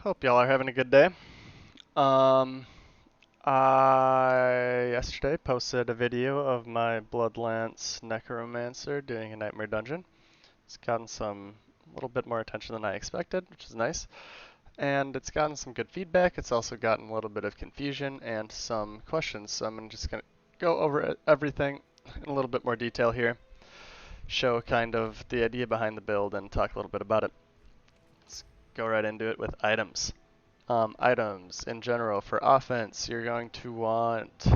Hope y'all are having a good day. Um, I yesterday posted a video of my Bloodlance Necromancer doing a Nightmare Dungeon. It's gotten some a little bit more attention than I expected, which is nice. And it's gotten some good feedback. It's also gotten a little bit of confusion and some questions. So I'm just gonna go over everything in a little bit more detail here, show kind of the idea behind the build, and talk a little bit about it. Let's go right into it with items. Items in general for offense, you're going to want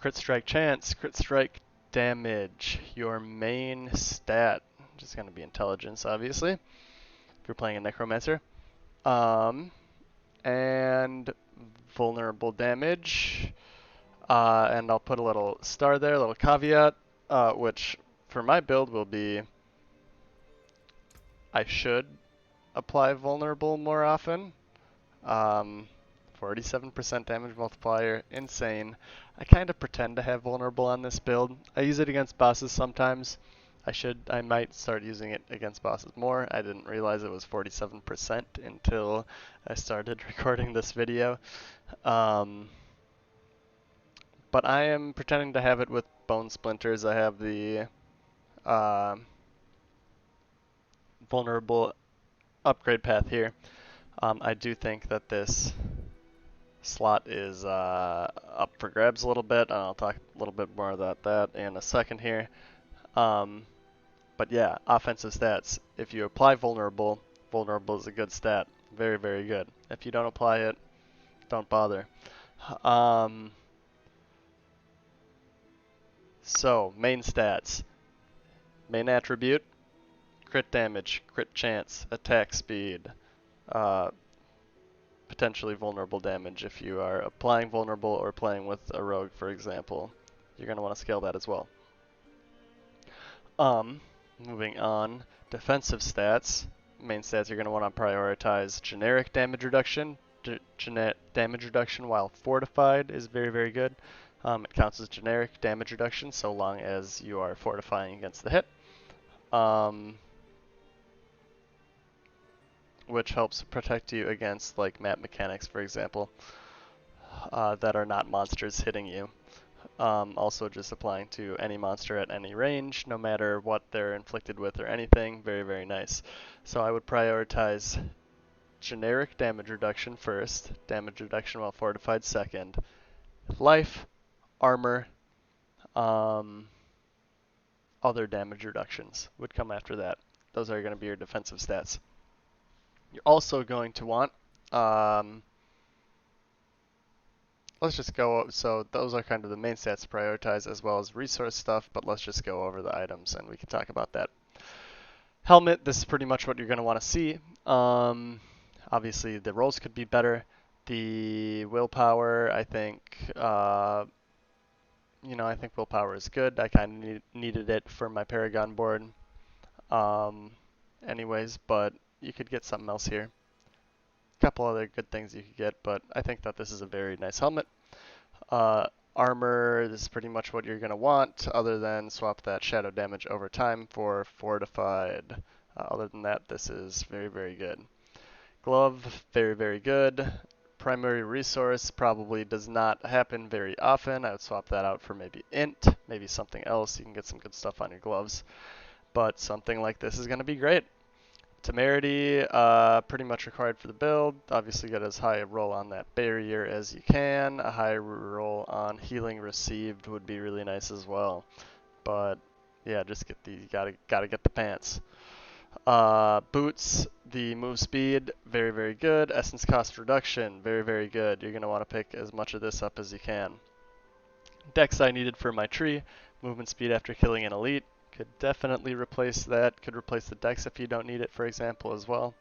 crit strike chance, crit strike damage, your main stat, which is going to be intelligence, obviously, if you're playing a necromancer, and vulnerable damage. And I'll put a little star there, a little caveat, which for my build will be I should apply vulnerable more often. Um, 47% damage multiplier, insane. I kind of pretend to have vulnerable on this build. I use it against bosses sometimes. I might start using it against bosses more. I didn't realize it was 47% until I started recording this video. But I am pretending to have it with bone splinters. I have the uh, vulnerable upgrade path here. I do think that this slot is up for grabs a little bit, and I'll talk a little bit more about that in a second here. But yeah, offensive stats. If you apply vulnerable, vulnerable is a good stat. Very, very good. If you don't apply it, don't bother. Um, so, main stats. Main attribute, crit damage, crit chance, attack speed, uh, potentially vulnerable damage if you are applying vulnerable or playing with a rogue, for example. You're going to want to scale that as well. Moving on, defensive stats. Main stats you're going to want to prioritize generic damage reduction. Damage reduction while fortified is very, very good. It counts as generic damage reduction so long as you are fortifying against the hit. Which helps protect you against like map mechanics, for example, that are not monsters hitting you. Also just applying to any monster at any range, no matter what they're inflicted with or anything. Very, very nice. So I would prioritize generic damage reduction first, damage reduction while fortified second, life, armor, other damage reductions would come after that. Those are going to be your defensive stats. You're also going to want, let's just go, so those are kind of the main stats to prioritize as well as resource stuff, but let's just go over the items and we can talk about that. Helmet, this is pretty much what you're going to want to see. Obviously the rolls could be better. The willpower, I think, I think willpower is good. I kind of needed it for my Paragon board. Anyways, but you could get something else here. A couple other good things you could get, but I think that this is a very nice helmet. Armor, this is pretty much what you're going to want, other than swap that shadow damage over time for fortified. Other than that, this is very, very good. Glove, very, very good. Primary resource probably does not happen very often. I would swap that out for maybe int, maybe something else. You can get some good stuff on your gloves. But something like this is going to be great. Temerity, pretty much required for the build. Obviously get as high a roll on that barrier as you can. A high roll on healing received would be really nice as well. But yeah, just get the, gotta get the pants. Boots, the move speed, very, very good. Essence cost reduction, very, very good. You're gonna want to pick as much of this up as you can. Dex I needed for my tree. Movement speed after killing an elite. Could definitely replace that. Could replace the dex if you don't need it, for example, as well.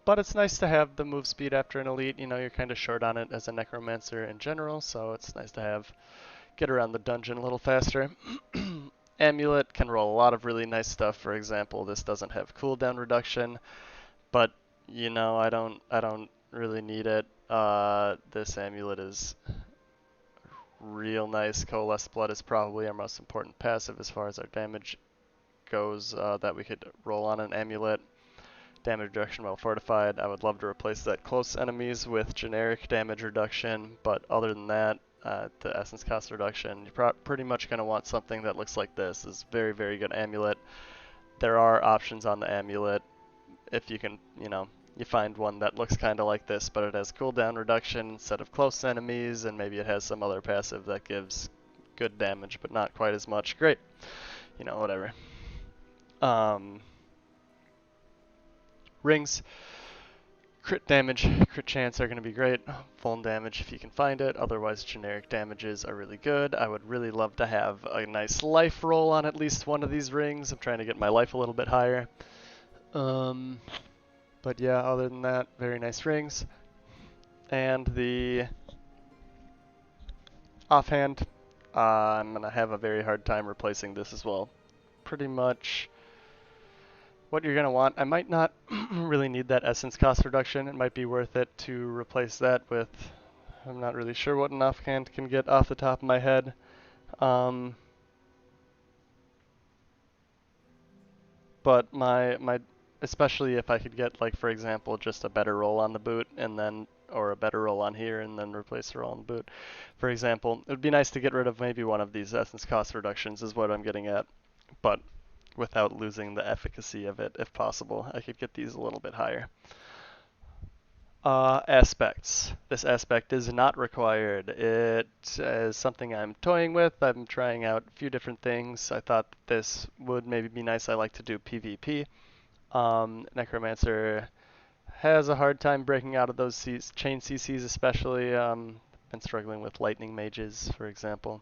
But it's nice to have the move speed after an elite. You know, you're kind of short on it as a necromancer in general, so it's nice to have get around the dungeon a little faster. Amulet can roll a lot of really nice stuff. For example, this doesn't have cooldown reduction, but you know, I don't really need it. This amulet is real nice. Coalesced Blood is probably our most important passive as far as our damage goes that we could roll on an amulet. damage reduction while fortified. I would love to replace that close enemies with generic damage reduction, but other than that, the essence cost reduction, you're pretty much going to want something that looks like this. This is very, very good amulet. There are options on the amulet if you can, you find one that looks kind of like this, but it has cooldown reduction instead of close enemies, and maybe it has some other passive that gives good damage, but not quite as much. Great. Whatever. Rings. Crit damage, crit chance are going to be great. Full damage if you can find it. Otherwise, generic damages are really good. I would really love to have a nice life roll on at least one of these rings. I'm trying to get my life a little bit higher. But yeah, other than that, very nice rings. And the offhand, I'm going to have a very hard time replacing this as well. Pretty much what you're going to want. I might not really need that essence cost reduction. It might be worth it to replace that with, I'm not really sure what an offhand can get off the top of my head. But my especially if I could get, like, for example, just a better roll on the boot and then, or a better roll on here and then replace the roll on the boot. For example, it would be nice to get rid of maybe one of these essence cost reductions is what I'm getting at, but without losing the efficacy of it if possible. I could get these a little bit higher. Aspects. This aspect is not required. It is something I'm toying with. I'm trying out a few different things. I thought this would maybe be nice. I like to do PvP. Necromancer has a hard time breaking out of those chain CCs, especially. Been struggling with lightning mages, for example.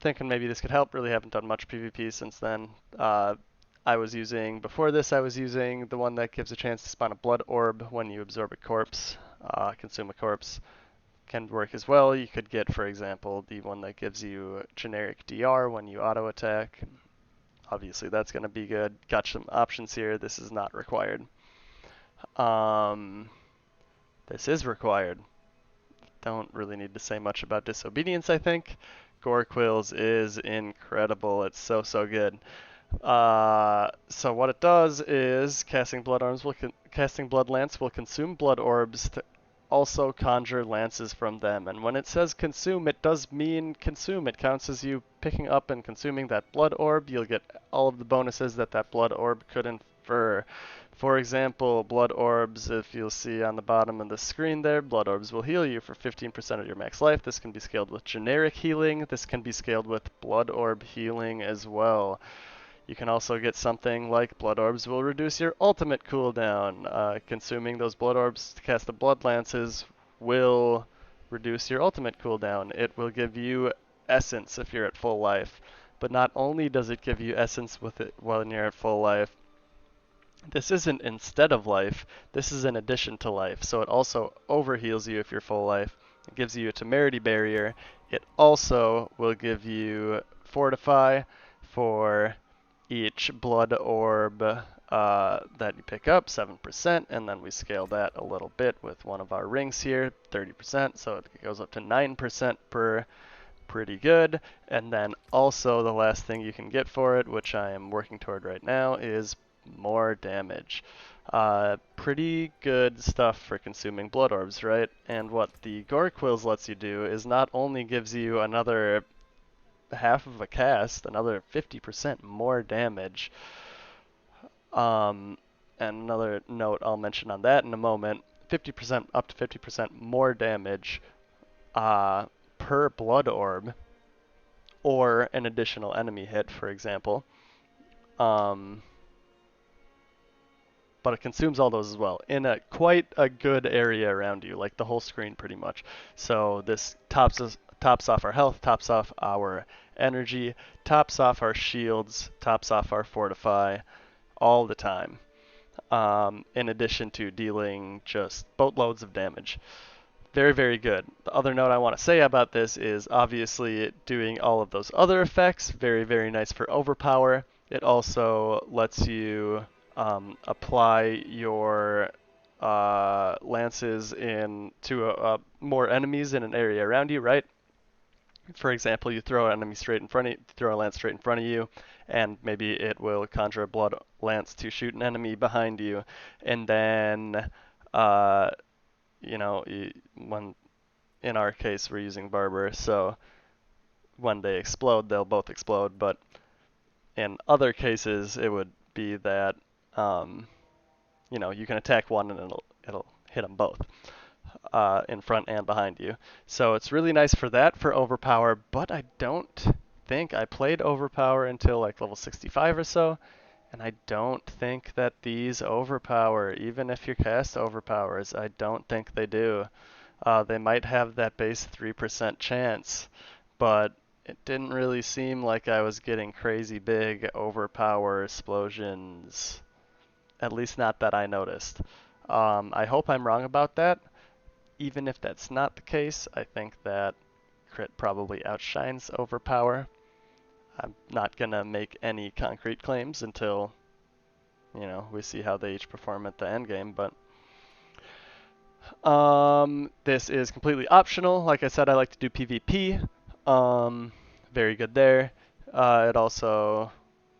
Thinking maybe this could help. Really haven't done much PvP since then. Before this, I was using the one that gives a chance to spawn a blood orb when you absorb a corpse, consume a corpse. Can work as well. You could get, for example, the one that gives you generic DR when you auto attack. Obviously, that's going to be good. Got some options here. This is not required. This is required. Don't really need to say much about disobedience, I think. Gore Quills is incredible. It's so, so good. So what it does is casting Blood Lance will consume blood orbs to also conjure lances from them. And when it says consume, it does mean consume. It counts as you picking up and consuming that blood orb. You'll get all of the bonuses that blood orb could infer. For example, blood orbs, if you'll see on the bottom of the screen there, blood orbs will heal you for 15% of your max life. This can be scaled with generic healing. This can be scaled with blood orb healing as well. You can also get something like blood orbs will reduce your ultimate cooldown. Consuming those blood orbs to cast the blood lances will reduce your ultimate cooldown. It will give you essence if you're at full life. But not only does it give you essence with it when you're at full life, this isn't instead of life, this is in addition to life. So it also overheals you if you're full life. It gives you a temerity barrier. It also will give you fortify for each blood orb that you pick up, 7%, and then we scale that a little bit with one of our rings here, 30%, so it goes up to 9% per. Pretty good. And then also the last thing you can get for it, which I am working toward right now, is more damage. Pretty good stuff for consuming blood orbs, right? And what the Gore Quills lets you do is not only gives you another half of a cast, another 50% more damage. And another note I'll mention on that in a moment, 50% up to 50% more damage per blood orb or an additional enemy hit, for example. But it consumes all those as well in quite a good area around you, like the whole screen pretty much. So this tops off our health, tops off our energy, tops off our shields, tops off our fortify all the time. In addition to dealing just boatloads of damage. Very, very good. The other note I want to say about this is obviously doing all of those other effects. Very, very nice for overpower. It also lets you apply your lances to more enemies in an area around you, right? For example, you throw an enemy straight in front of you, throw a lance straight in front of you, and maybe it will conjure a blood lance to shoot an enemy behind you, and then, uh, when in our case we're using barber, so when they explode, they'll both explode. But in other cases, it would be that, um, you can attack one and it'll hit them both. In front and behind you. So it's really nice for that, for Overpower, but I don't think I played Overpower until like level 65 or so, and I don't think that these overpower, even if you cast overpowers, I don't think they do. They might have that base 3% chance, but it didn't really seem like I was getting crazy big overpower explosions, at least not that I noticed. I hope I'm wrong about that. Even if that's not the case, I think that crit probably outshines overpower. I'm not gonna make any concrete claims until, we see how they each perform at the end game, but this is completely optional. Like I said, I like to do PvP. Very good there. It also,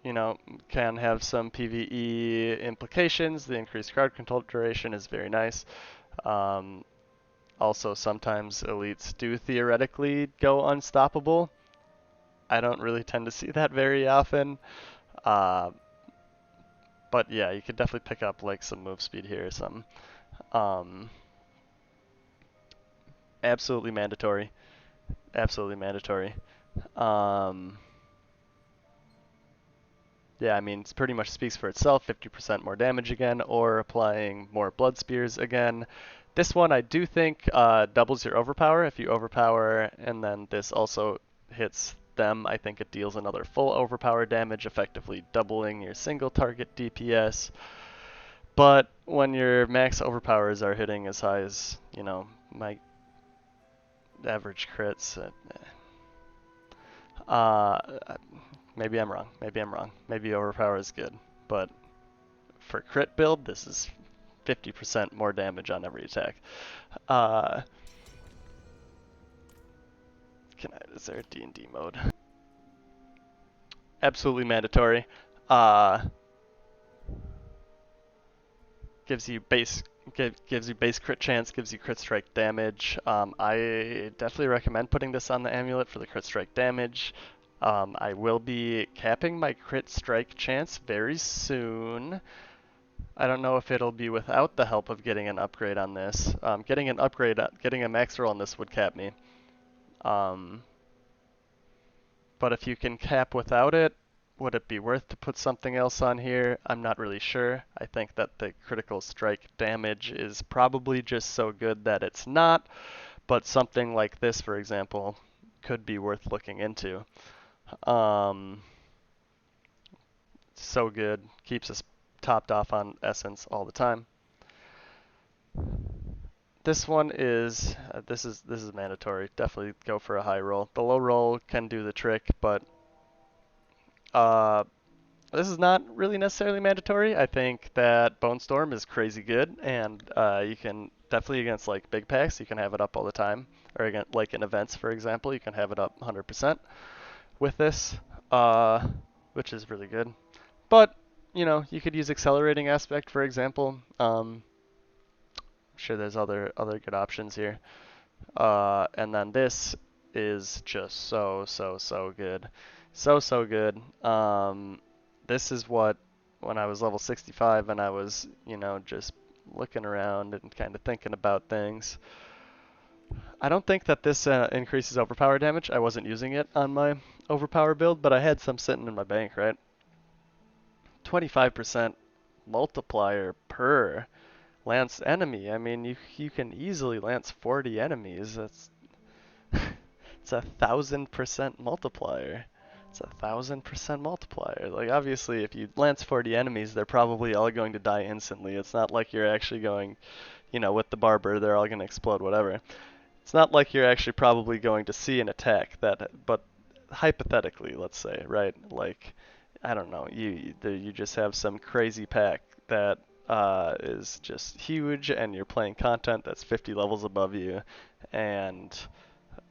can have some PvE implications. The increased crowd control duration is very nice. Also, sometimes elites do theoretically go unstoppable. I don't really tend to see that very often. Uh, but yeah, you could definitely pick up like some move speed here or something. Um, Absolutely mandatory. Absolutely mandatory. Um, yeah, I mean, it pretty much speaks for itself. 50% more damage again, or applying more blood spears again. This one I do think doubles your overpower. If you overpower and then this also hits them, I think it deals another full overpower damage, effectively doubling your single target DPS. But when your max overpowers are hitting as high as, my average crits, uh, maybe I'm wrong. Maybe I'm wrong. Maybe overpower is good. But for crit build, this is 50% more damage on every attack. Uh, is there a D&D mode? Absolutely mandatory. Uh, gives you base crit chance, gives you crit strike damage. I definitely recommend putting this on the amulet for the crit strike damage. I will be capping my crit strike chance very soon. I don't know if it'll be without the help of getting an upgrade on this. Getting a max roll on this would cap me. But if you can cap without it, would it be worth to put something else on here? I'm not really sure. I think that the critical strike damage is probably just so good that it's not, but something like this, for example, could be worth looking into. So good, keeps us topped off on essence all the time. This one is this is mandatory. Definitely go for a high roll. The low roll can do the trick, but this is not really necessarily mandatory. I think that Bone Storm is crazy good, and you can definitely against like big packs, you can have it up all the time, or against, like in events, for example, you can have it up 100% with this, which is really good. But you could use Accelerating Aspect, for example. I'm sure there's other good options here. And then this is just so good. So good. This is what, when I was level 65 and I was, just looking around and kind of thinking about things. I don't think that this increases overpower damage. I wasn't using it on my overpower build, but I had some sitting in my bank, right? 25% multiplier per lance enemy. I mean, you can easily lance 40 enemies. That's it's 1,000% multiplier. It's 1,000% multiplier. Like obviously, if you lance 40 enemies, they're probably all going to die instantly. It's not like you're actually going, with the barber, they're all going to explode, whatever. It's not like you're actually probably going to see an attack but hypothetically, let's say, right? Like, I don't know, you just have some crazy pack that is just huge, and you're playing content that's 50 levels above you, and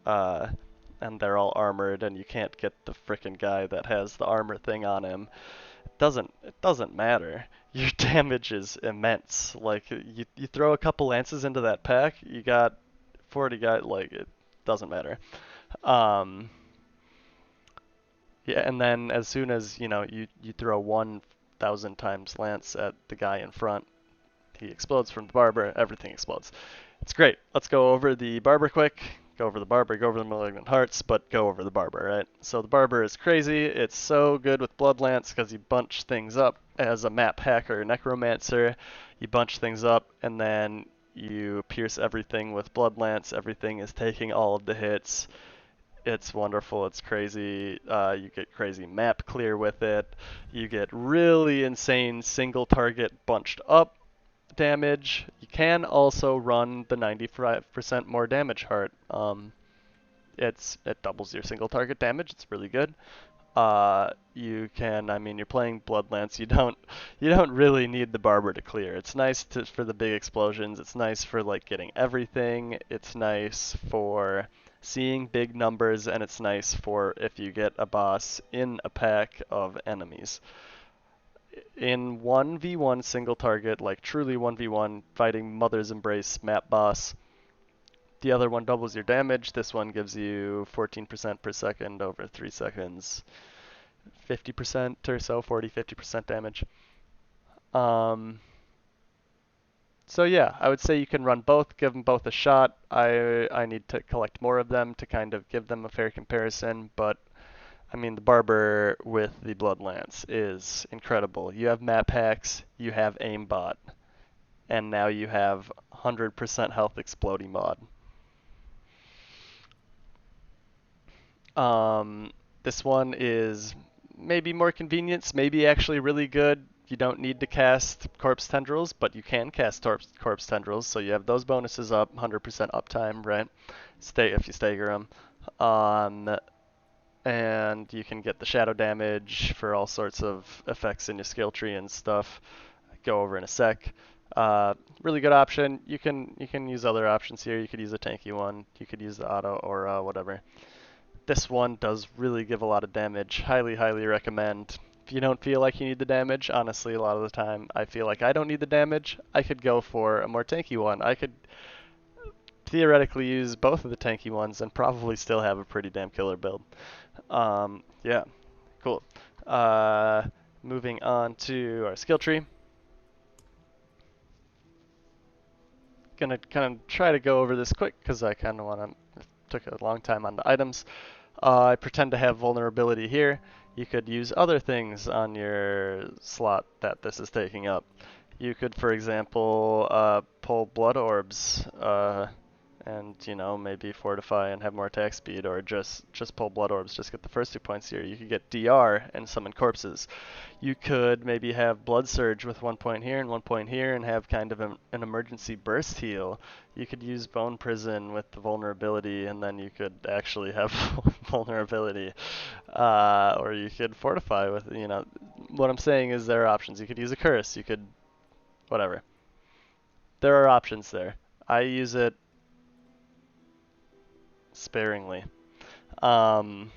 uh, and they're all armored, and you can't get the frickin' guy that has the armor thing on him. It doesn't matter. Your damage is immense. Like you throw a couple lances into that pack, you got 40 guys. Like it doesn't matter. Um, yeah, and then as soon as you throw 1,000 times lance at the guy in front, he explodes from the barber. Everything explodes. It's great. Let's go over the barber quick. Go over the barber, go over the malignant hearts, but go over the barber, right? So the barber is crazy. It's so good with Bloodlance because you bunch things up as a map hacker necromancer. You bunch things up and then you pierce everything with Bloodlance. Everything is taking all of the hits. It's wonderful. It's crazy. You get crazy map clear with it. You get really insane single target bunched up damage. You can also run the 95% more damage heart. It doubles your single target damage. It's really good. You can, I mean, you're playing Bloodlance. You don't really need the barber to clear. It's nice for the big explosions. It's nice for like getting everything. It's nice for seeing big numbers, and it's nice for if you get a boss in a pack of enemies. In 1v1 single target, like truly 1v1 fighting Mother's Embrace map boss, the other one doubles your damage. This one gives you 14% per second over 3 seconds, 50% or so, 40-50% damage. Um, so yeah, I would say you can run both, give them both a shot. I need to collect more of them to kind of give them a fair comparison, but I mean the barber with the blood lance is incredible. You have map hacks, you have aimbot, and now you have 100% health exploding mod. This one is maybe more convenience, maybe actually really good. You don't need to cast Corpse Tendrils, but you can cast Corpse Tendrils, so you have those bonuses up, 100% uptime, right? Stay if you stagger them. And you can get the shadow damage for all sorts of effects in your skill tree and stuff. Go over in a sec. Really good option. You can use other options here. You could use a tanky one. You could use the auto or whatever. This one does really give a lot of damage. Highly, highly recommend. If you don't feel like you need the damage, honestly, a lot of the time I feel like I don't need the damage. I could go for a more tanky one. I could theoretically use both of the tanky ones and probably still have a pretty damn killer build. Yeah, cool. Moving on to our skill tree. Gonna kind of try to go over this quick because I kind of want to took a long time on the items. I pretend to have vulnerability here. You could use other things on your slot that this is taking up. You could, for example, pull blood orbs, and maybe fortify and have more attack speed, or just pull blood orbs, just get the first 2 points here. You could get DR and summon corpses. You could maybe have blood surge with 1 point here and 1 point here, and have kind of an emergency burst heal. You could use bone prison with the vulnerability, and then you could actually have vulnerability, or you could fortify with What I'm saying is there are options. You could use a curse. You could whatever. There are options there. I use it sparingly. Um,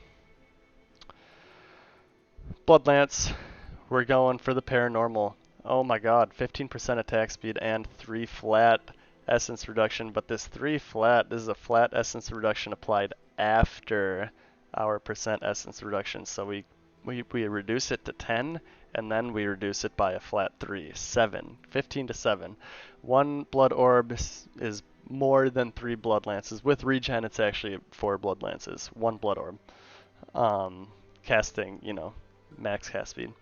Blood Lance, we're going for the paranormal. Oh my god, 15% attack speed and 3 flat essence reduction, but this 3 flat, this is a flat essence reduction applied after our percent essence reduction, so we reduce it to 10, and then we reduce it by a flat 3, 7, 15 to 7. 1 blood orb is more than 3 blood lances. With regen, it's actually 4 blood lances, 1 blood orb. Casting, max cast speed.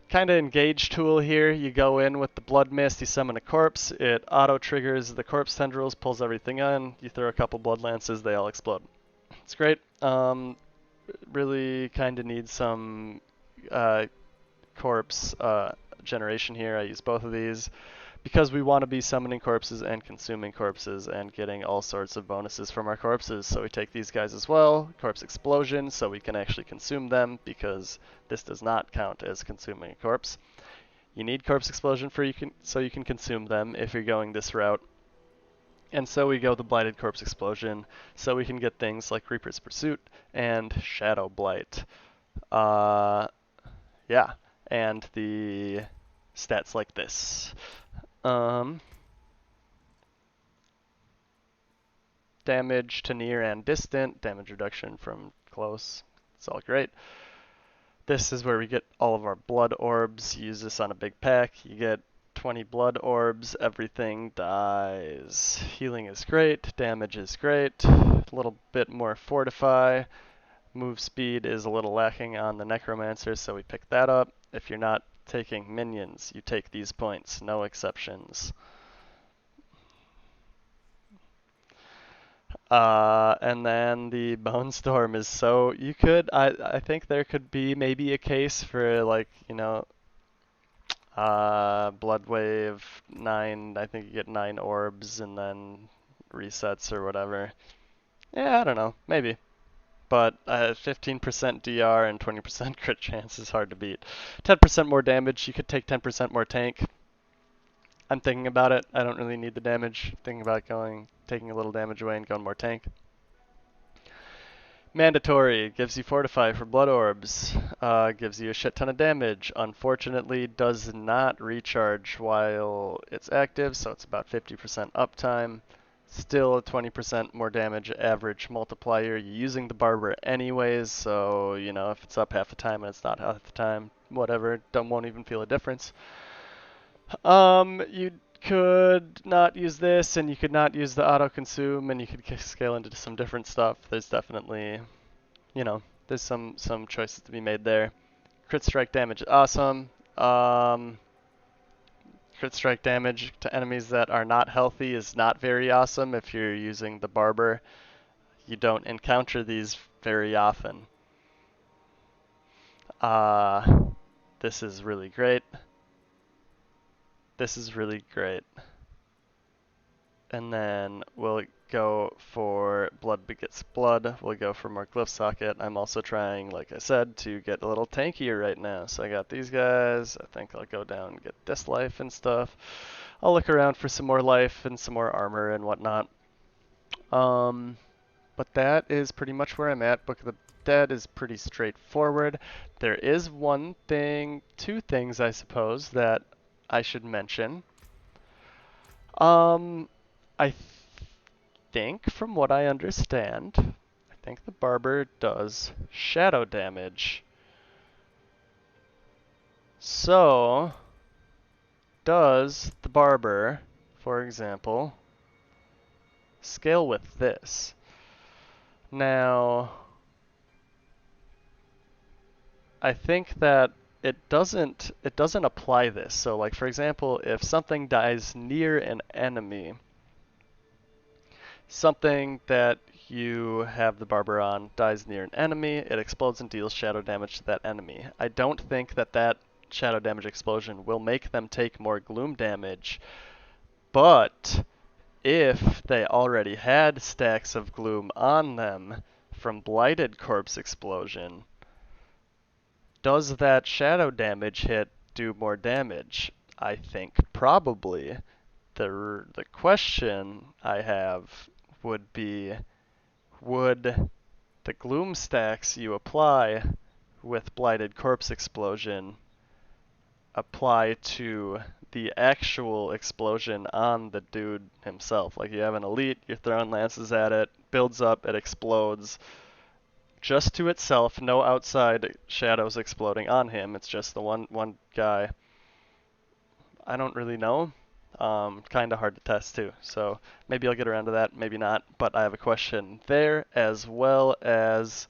Kind of engage tool here. You go in with the blood mist, you summon a corpse, it auto triggers the corpse tendrils, pulls everything on, you throw a couple blood lances, they all explode. It's great. Really kind of need some corpse generation here. I use both of these because we want to be summoning corpses and consuming corpses and getting all sorts of bonuses from our corpses. So we take these guys as well, corpse explosion, so we can actually consume them because this does not count as consuming a corpse. You need corpse explosion so you can consume them if you're going this route. And so we go the Blighted Corpse Explosion, so we can get things like Reaper's Pursuit and Shadow Blight. Uh, yeah, and the stats like this. Damage to near and distant, damage reduction from close. It's all great. This is where we get all of our blood orbs. Use this on a big pack. You get 20 blood orbs. Everything dies. Healing is great. Damage is great. A little bit more fortify. Move speed is a little lacking on the Necromancer, so we pick that up. If you're not taking minions, you take these points. No exceptions. And then the Bone Storm is so you could I think there could be maybe a case for like, Blood Wave 9, I think you get 9 orbs and then resets or whatever. Yeah, I don't know, maybe. But 15% DR and 20% crit chance is hard to beat. 10% more damage, you could take 10% more tank. I'm thinking about it. I don't really need the damage. Thinking about taking a little damage away and going more tank. Mandatory, gives you Fortify for blood orbs, gives you a shit ton of damage. Unfortunately, does not recharge while it's active, so it's about 50% uptime. Still a 20% more damage average multiplier. You're using the Barber anyways, so, if it's up half the time and it's not half the time, whatever, won't even feel a difference. You could not use this, and you could not use the auto consume, and you could scale into some different stuff. There's definitely, there's some choices to be made there. Crit strike damage is awesome. Crit strike damage to enemies that are not healthy is not very awesome if you're using the Barber. You don't encounter these very often. This is really great. This is really great. And then we'll go for Blood Begets Blood. We'll go for more Glyph Socket. I'm also trying, like I said, to get a little tankier right now. So I got these guys. I think I'll go down and get this life and stuff. I'll look around for some more life and some more armor and whatnot. But that is pretty much where I'm at. Book of the Dead is pretty straightforward. There is two things, I suppose, that I should mention. I think, from what I understand, I think the Barber does shadow damage. So, does the Barber, for example, scale with this? Now, I think that it doesn't apply this. So, like, for example, if something dies near an enemy, something that you have the Barber on dies near an enemy, it explodes and deals shadow damage to that enemy. I don't think that shadow damage explosion will make them take more gloom damage, but if they already had stacks of gloom on them from Blighted Corpse Explosion, does that shadow damage hit do more damage? I think probably. The question I have would be, would the gloom stacks you apply with Blighted Corpse Explosion apply to the actual explosion on the dude himself? Like, you have an elite, you're throwing lances at it, builds up, it explodes just to itself, no outside shadows exploding on him, it's just the one guy. I don't really know. Kind of hard to test too, so maybe I'll get around to that, maybe not. But I have a question there, as well as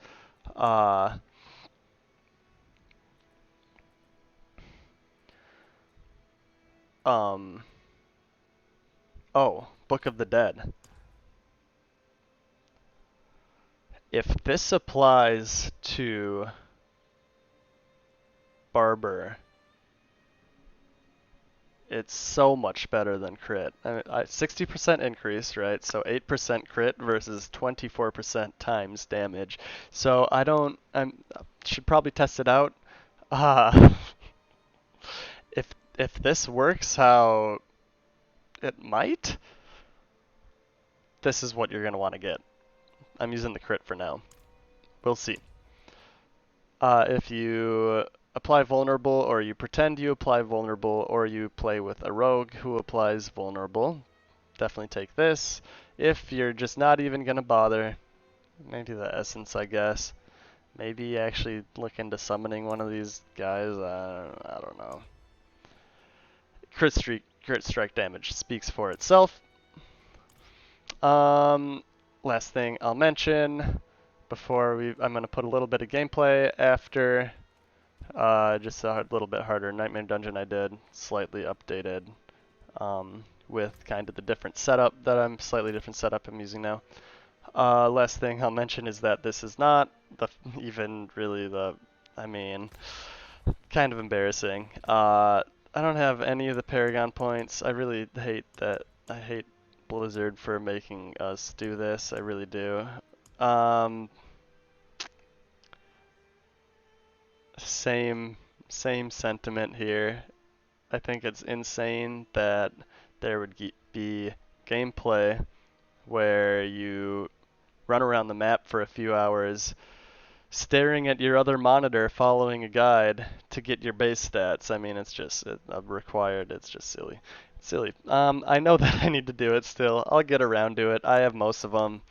Book of the Dead. If this applies to Barber, it's so much better than crit. I mean, 60% increase, right? So 8% crit versus 24% times damage. So I should probably test it out. If this works how it might, this is what you're going to want to get. I'm using the crit for now. We'll see. If you apply vulnerable, or you pretend you apply vulnerable, or you play with a rogue who applies vulnerable, definitely take this. If you're just not even going to bother, maybe the essence, I guess. Maybe actually look into summoning one of these guys. I don't know. Crit strike damage speaks for itself. Last thing I'll mention I'm gonna put a little bit of gameplay after. Just a little bit harder Nightmare Dungeon I did, slightly updated, with kind of the different setup slightly different setup I'm using now. Last thing I'll mention is that this is not even really kind of embarrassing. I don't have any of the Paragon points. I really hate that. I hate Blizzard for making us do this. I really do. Same sentiment here. I think it's insane that there would be gameplay where you run around the map for a few hours staring at your other monitor following a guide to get your base stats. I mean, it's just required. It's just silly. It's silly. I know that I need to do it still. I'll get around to it. I have most of them,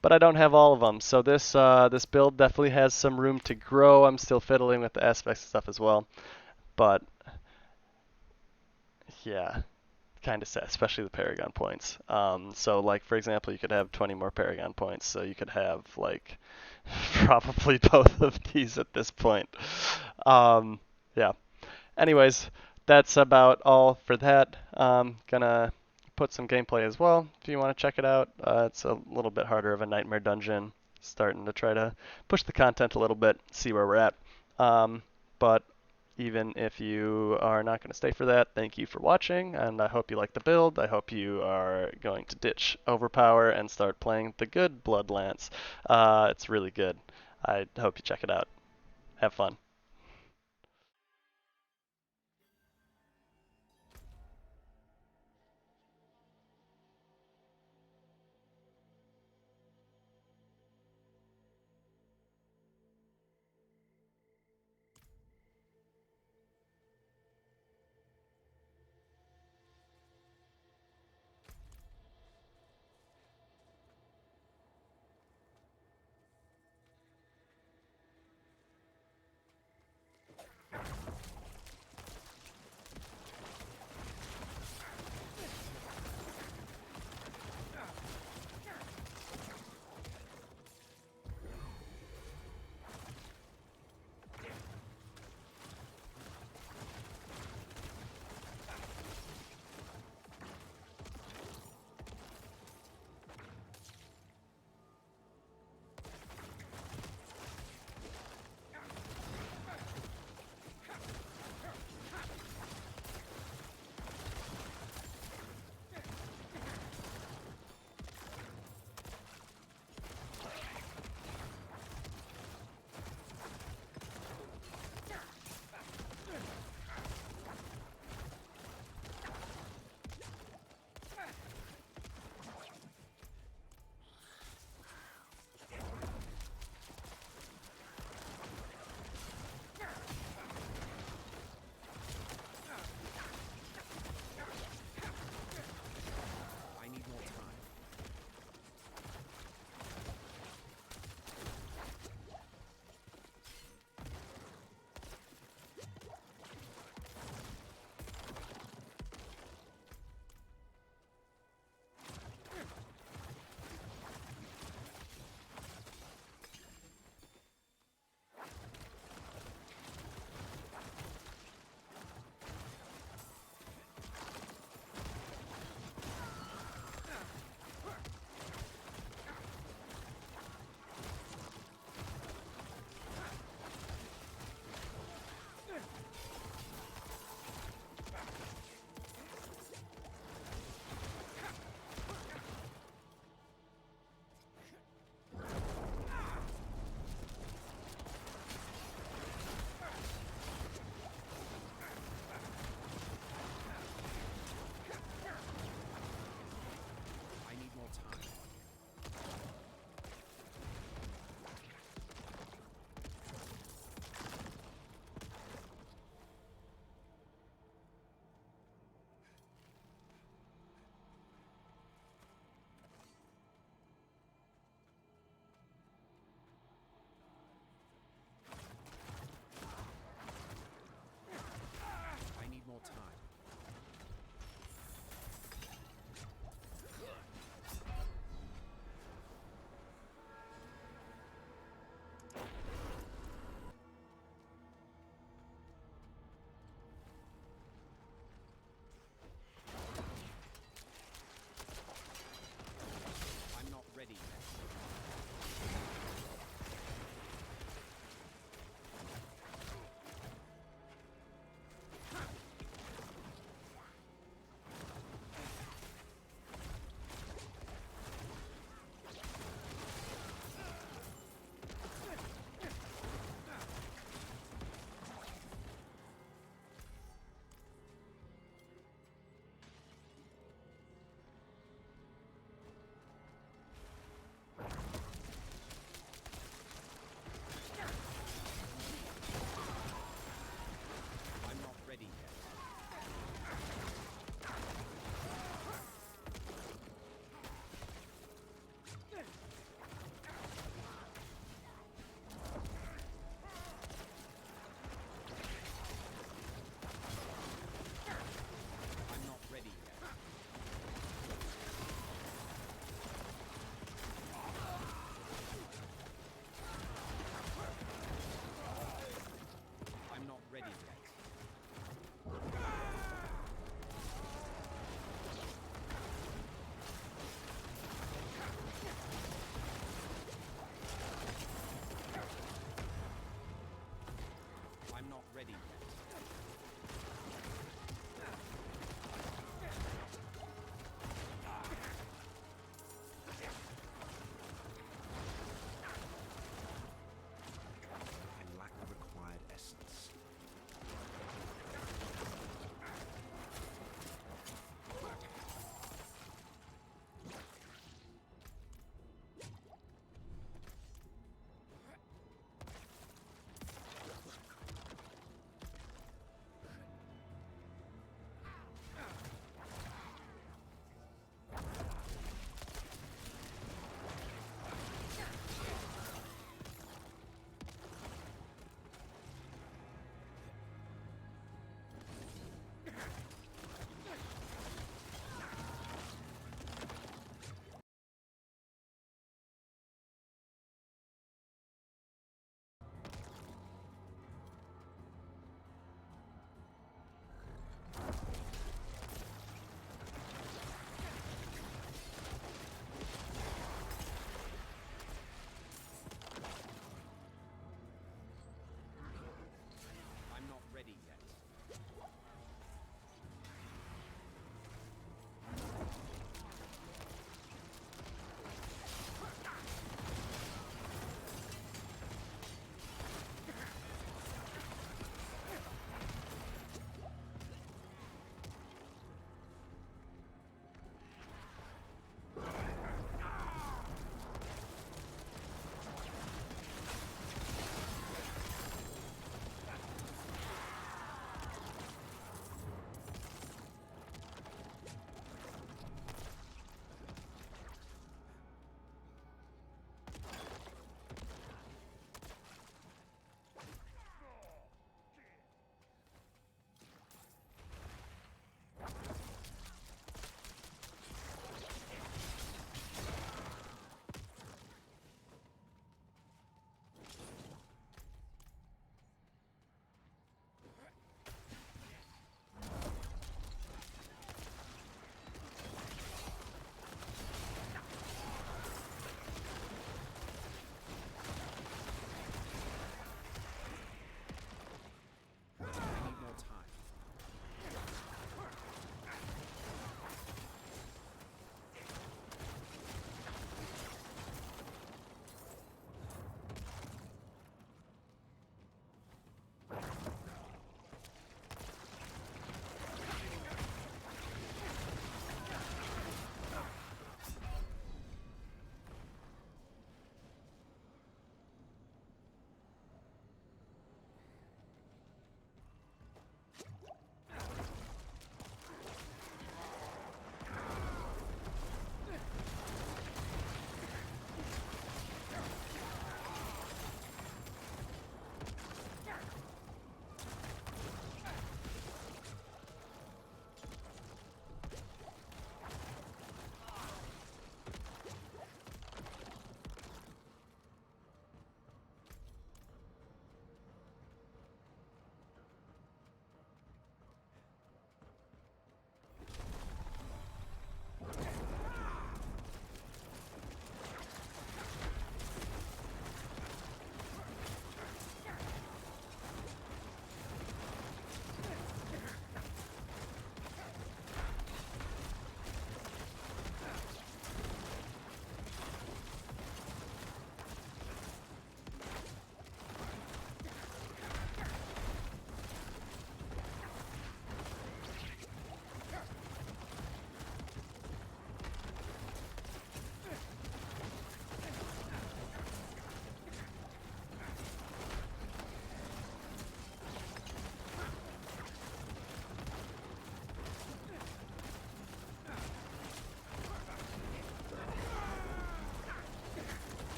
but I don't have all of them. So this build definitely has some room to grow. I'm still fiddling with the aspects and stuff as well, but yeah, kind of sad, especially the Paragon points. So like for example, you could have 20 more Paragon points, so you could have like probably both of these at this point. Yeah. Anyways, that's about all for that. Gonna put some gameplay as well if you want to check it out. It's a little bit harder of a Nightmare Dungeon. Starting to try to push the content a little bit, see where we're at. But even if you are not going to stay for that, thank you for watching, and I hope you like the build. I hope you are going to ditch Overpower and start playing the good Bloodlance. It's really good. I hope you check it out. Have fun.